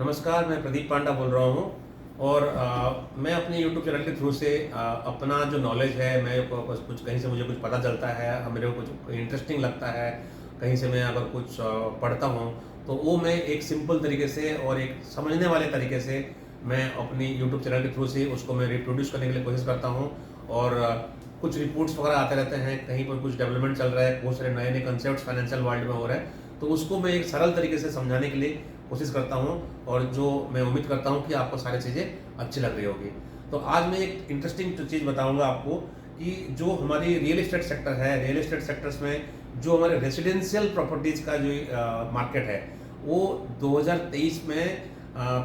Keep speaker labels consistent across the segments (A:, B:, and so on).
A: नमस्कार, मैं प्रदीप पांडा बोल रहा हूँ और मैं अपने यूट्यूब चैनल के थ्रू से अपना जो नॉलेज है, मैं कुछ कहीं से मुझे कुछ पता चलता है, मेरे को कुछ इंटरेस्टिंग लगता है, कहीं से मैं अगर कुछ पढ़ता हूँ, तो वो मैं एक सिंपल तरीके से और एक समझने वाले तरीके से मैं अपनी यूट्यूब चैनल के थ्रू से उसको मैं रिप्रोड्यूस करने के लिए कोशिश करता हूँ। और कुछ रिपोर्ट्स वगैरह आते रहते हैं, कहीं पर कुछ डेवलपमेंट चल रहा है, बहुत सारे नए नए कंसेप्ट फाइनेंशियल वर्ल्ड में हो रहे हैं, तो उसको मैं एक सरल तरीके से समझाने के लिए कोशिश करता हूँ और जो मैं उम्मीद करता हूँ कि आपको सारी चीज़ें अच्छी लग रही होगी। तो आज मैं एक इंटरेस्टिंग चीज़ बताऊँगा आपको कि जो हमारी रियल एस्टेट सेक्टर है, रियल एस्टेट सेक्टर्स में जो हमारे रेजिडेंशियल प्रॉपर्टीज़ का जो मार्केट है, वो 2023 में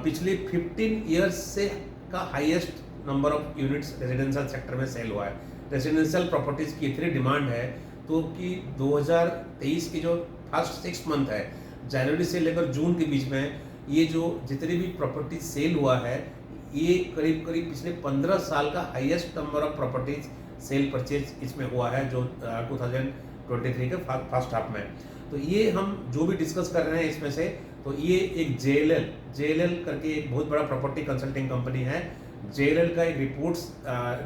A: पिछले 15 ईयर्स से का highest number of units residential sector में सेल हुआ है। रेजिडेंशियल प्रॉपर्टीज़ की इतनी डिमांड है तो कि 2023 की जो फर्स्ट 6 मंथ है, जनवरी से लेकर जून के बीच में, ये जो जितनी भी प्रॉपर्टी सेल हुआ है, ये करीब करीब पिछले 15 साल का highest number of properties cell purchase इसमें हुआ है, जो 2023 के फर्स्ट हाफ में। तो ये हम जो भी डिस्कस कर रहे हैं इसमें से, तो ये एक जेएलएल करके एक बहुत बड़ा प्रॉपर्टी कंसल्टिंग कंपनी है। जेएलएल का एक रिपोर्ट्स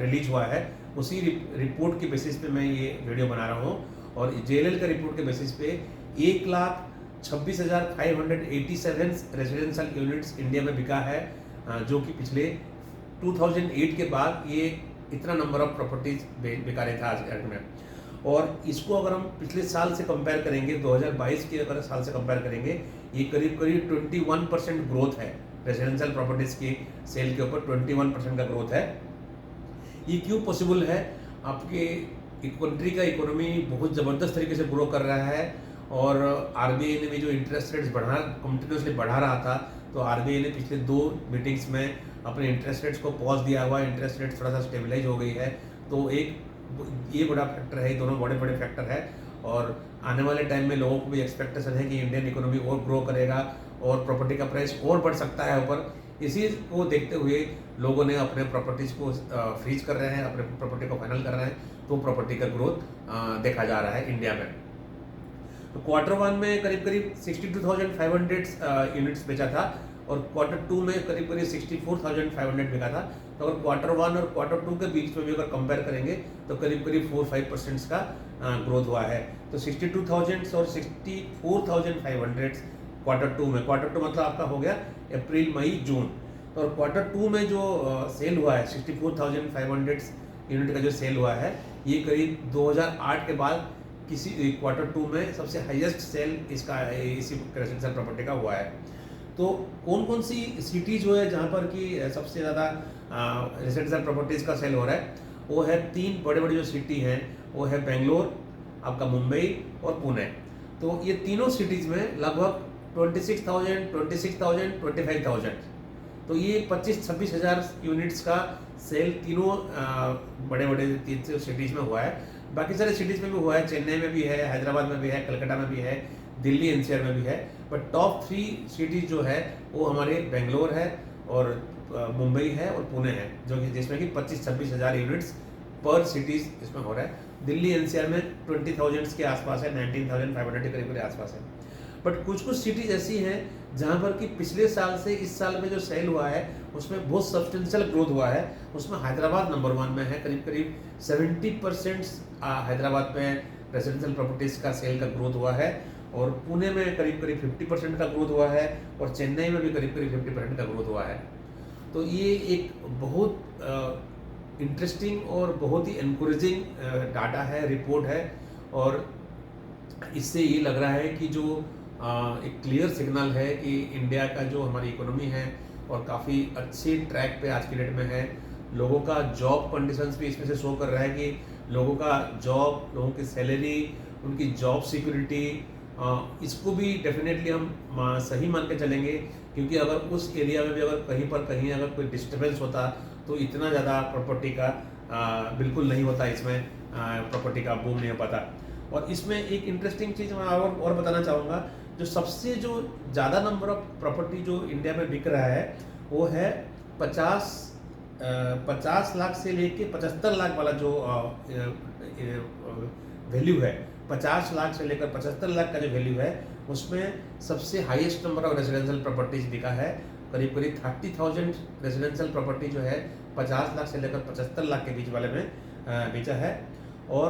A: रिलीज हुआ है, उसी रिपोर्ट के बेसिस पे मैं ये वीडियो बना रहा हूँ। और जेएलएल का रिपोर्ट के बेसिस पे 1,26,587 रेजिडेंशियल यूनिट्स इंडिया में बिका है, जो कि पिछले 2008 के बाद ये इतना नंबर ऑफ प्रॉपर्टीज बिका रहा था आज के डेट में। और इसको अगर हम पिछले साल से कंपेयर करेंगे, 2022 के अगर साल से कंपेयर करेंगे, ये करीब करीब 21% ग्रोथ है। रेजिडेंशियल प्रॉपर्टीज की सेल के ऊपर 21% का ग्रोथ है। ये क्यों पॉसिबल है? आपके कंट्री का इकोनॉमी बहुत ज़बरदस्त तरीके से ग्रो कर रहा है और आरबीआई ने भी जो इंटरेस्ट रेट्स कंटिन्यूसली बढ़ा रहा था, तो आरबीआई ने पिछले 2 मीटिंग्स में अपने इंटरेस्ट रेट्स को पॉज दिया हुआ, इंटरेस्ट रेट्स थोड़ा सा स्टेबलाइज हो गई है। तो एक ये बड़ा फैक्टर है, दोनों बड़े बड़े फैक्टर है। और आने वाले टाइम में लोगों को भी एक्सपेक्टेशन है कि इंडियन इकोनॉमी और ग्रो करेगा और प्रॉपर्टी का प्राइस और बढ़ सकता है ऊपर। इसी को देखते हुए लोगों ने अपने प्रॉपर्टीज़ को फ्रीज कर रहे हैं, अपने प्रॉपर्टी को फाइनल कर रहे हैं, तो प्रॉपर्टी का ग्रोथ देखा जा रहा है इंडिया में। तो क्वार्टर 1 में करीब करीब 62,500 यूनिट्स बेचा था और क्वार्टर 2 में करीब करीब 64,500 बिका था। तो अगर क्वार्टर 1 और क्वार्टर 2 के बीच में भी अगर कंपेयर करेंगे तो करीब करीब 4-5% का ग्रोथ हुआ है। तो 62,000 और 64,500 क्वार्टर 2 में, क्वार्टर 2 मतलब आपका हो गया अप्रैल मई जून। तो और क्वार्टर 2 में जो सेल हुआ है, 64,500 यूनिट का जो सेल हुआ है, ये करीब 2008 के बाद किसी क्वार्टर 2 में सबसे हाईएस्ट सेल इसका इसी रेजिडेंशियल प्रॉपर्टी का हुआ है। तो कौन कौन सी सिटी जो है जहाँ पर कि सबसे ज़्यादा रेजिडेंशियल प्रॉपर्टीज़ का सेल हो रहा है, वो है 3 बड़े बड़े जो सिटी हैं, वो है बेंगलोर, आपका मुंबई और पुणे। तो ये तीनों सिटीज़ में लगभग 26,000, 25,000, तो ये 25-26 हज़ार यूनिट्स का सेल तीनों बड़े बड़े 3 सिटीज़ में हुआ है। बाकी सारे सिटीज़ में भी हुआ है, चेन्नई में भी है, हैदराबाद में भी है, कलकत्ता में भी है, दिल्ली एनसीआर में भी है। बट टॉप 3 सिटीज़ जो है वो हमारे बेंगलोर है और मुंबई है और पुणे है, जो कि जिसमें कि 25-26 हज़ार यूनिट्स पर सिटीज़ इसमें हो रहा है। दिल्ली एनसीआर में 20,000 के आसपास है, 19,500 के करीब आसपास है। बट कुछ कुछ सिटीज़ ऐसी हैं जहाँ पर कि पिछले साल से इस साल में जो सेल हुआ है उसमें बहुत सब्सटेंशियल ग्रोथ हुआ है। उसमें हैदराबाद नंबर 1 में है, करीब करीब 70% हैदराबाद में रेजिडेंशियल प्रॉपर्टीज़ का सेल का ग्रोथ हुआ है और पुणे में करीब करीब 50% का ग्रोथ हुआ है और चेन्नई में भी करीब करीब 50% का ग्रोथ हुआ है। तो ये एक बहुत इंटरेस्टिंग और बहुत ही इनकरेजिंग डाटा है, रिपोर्ट है। और इससे ये लग रहा है कि जो एक क्लियर सिग्नल है कि इंडिया का जो हमारी इकोनॉमी है और काफ़ी अच्छे ट्रैक पे आज की डेट में है। लोगों का जॉब कंडीशंस भी इसमें से शो कर रहा है कि लोगों का जॉब, लोगों की सैलरी, उनकी जॉब सिक्योरिटी, इसको भी डेफिनेटली हम सही मान के चलेंगे, क्योंकि अगर उस एरिया में भी अगर कहीं अगर कोई डिस्टर्बेंस होता तो इतना ज़्यादा प्रॉपर्टी का बिल्कुल नहीं होता, इसमें प्रॉपर्टी का बूम नहीं हो पाता। और इसमें एक इंटरेस्टिंग चीज़ मैं और बताना चाहूँगा, जो सबसे जो ज़्यादा नंबर ऑफ प्रॉपर्टी जो इंडिया में बिक रहा है वो है 50 लाख से लेके 75 लाख वाला जो वैल्यू है, 50 लाख से लेकर 75 लाख का जो वैल्यू है उसमें सबसे highest number of residential properties बिका है। करीब करीब 30,000 रेजिडेंशियल प्रॉपर्टी जो है 50 लाख से लेकर 75 लाख के बीच वाले में बेचा है। और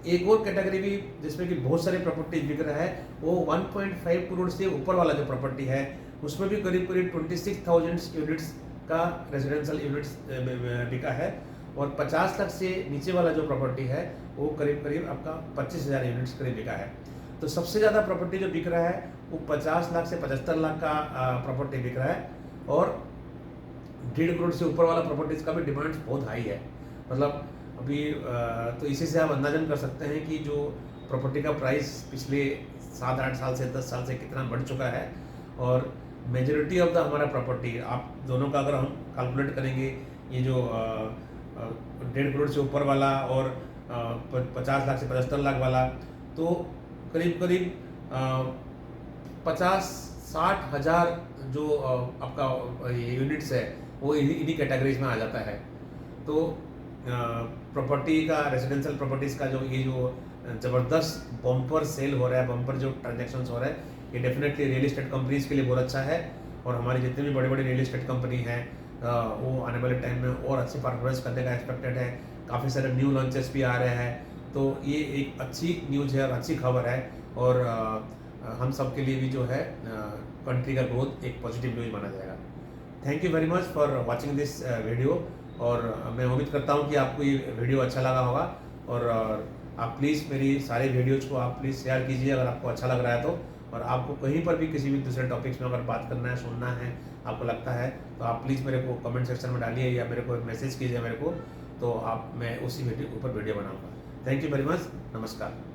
A: एक और कैटेगरी भी जिसमें कि बहुत सारे प्रॉपर्टी बिक रहा है, वो 1.5 करोड़ से ऊपर वाला जो प्रॉपर्टी है उसमें भी करीब करीब 26,000 यूनिट्स का रेजिडेंशियल यूनिट्स बिका है। और 50 लाख से नीचे वाला जो प्रॉपर्टी है वो करीब करीब आपका 25,000 यूनिट्स करीब बिका है। तो सबसे ज़्यादा प्रॉपर्टी जो बिक रहा है वो 50 लाख से 75 लाख का प्रॉपर्टी बिक रहा है। और 1.5 करोड़ से ऊपर वाला प्रॉपर्टीज का भी डिमांड बहुत हाई है। मतलब अभी तो इसी से आप अंदाजन कर सकते हैं कि जो प्रॉपर्टी का प्राइस पिछले 7-8 साल से 10 साल से कितना बढ़ चुका है। और मेजोरिटी ऑफ द हमारा प्रॉपर्टी आप दोनों का अगर हम कैलकुलेट करेंगे, ये जो 1.5 करोड़ से ऊपर वाला और 50 लाख से 75 लाख वाला, तो करीब करीब 50-60 हज़ार जो आपका यूनिट्स है वो इन्हीं कैटेगरीज में आ जाता है। तो प्रॉपर्टी का, रेजिडेंशियल प्रॉपर्टीज़ का जो ये जो ज़बरदस्त बम्पर सेल हो रहा है, बम्पर जो ट्रांजेक्शन्स हो रहा है, ये डेफिनेटली रियल इस्टेट कंपनीज़ के लिए बहुत अच्छा है। और हमारे जितने भी बड़े बड़े रियल इस्टेट कंपनी हैं वो आने वाले टाइम में और अच्छी परफॉर्मेंस करने का एक्सपेक्टेड है। काफ़ी सारे न्यू लॉन्चेस भी आ रहे हैं। तो ये एक अच्छी न्यूज़ है और अच्छी खबर है। और हम सब के लिए भी जो है कंट्री का ग्रोथ एक पॉजिटिव न्यूज़ माना जाएगा। Thank you very much for watching this video. और मैं उम्मीद करता हूँ कि आपको ये वीडियो अच्छा लगा होगा। और आप प्लीज़ मेरी सारे वीडियोज़ को आप प्लीज़ शेयर कीजिए अगर आपको अच्छा लग रहा है तो। और आपको कहीं पर भी किसी भी दूसरे टॉपिक्स में अगर बात करना है, सुनना है, आपको लगता है तो आप प्लीज़ मेरे को कमेंट सेक्शन में डालिए या मेरे को मैसेज कीजिए मेरे को, तो मैं उसी वीडियो ऊपर वीडियो बनाऊँगा। Thank you very much. नमस्कार।